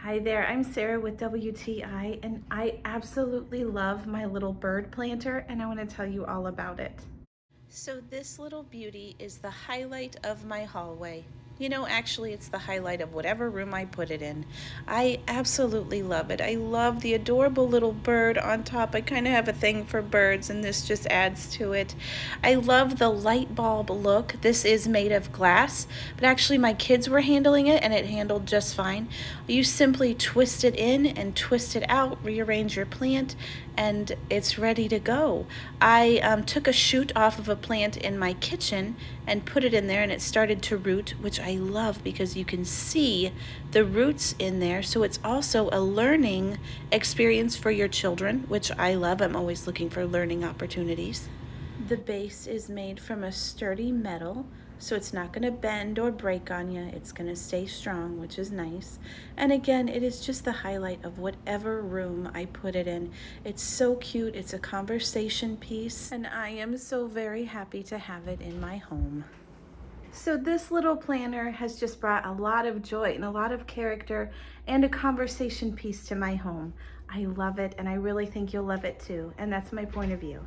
Hi there, I'm Sarah with WTI, and I absolutely love my little bird planter, and I want to tell you all about it. So this little beauty is the highlight of my hallway. You know, actually it's the highlight of whatever room I put it in. I absolutely love it. I love the adorable little bird on top. I kind of have a thing for birds, and this just adds to it. I love the light bulb look. This is made of glass, but actually my kids were handling it and it handled just fine. You simply twist it in and twist it out, rearrange your plant, and it's ready to go. I took a shoot off of a plant in my kitchen and put it in there, and it started to root, which I love because you can see the roots in there. So it's also a learning experience for your children, which I love. I'm always looking for learning opportunities. The base is made from a sturdy metal, so it's not going to bend or break on you. It's going to stay strong, which is nice. And again, it is just the highlight of whatever room I put it in. It's so cute. It's a conversation piece, and I am so very happy to have it in my home. So this little planter has just brought a lot of joy and a lot of character and a conversation piece to my home. I love it, and I really think you'll love it too. And that's my point of view.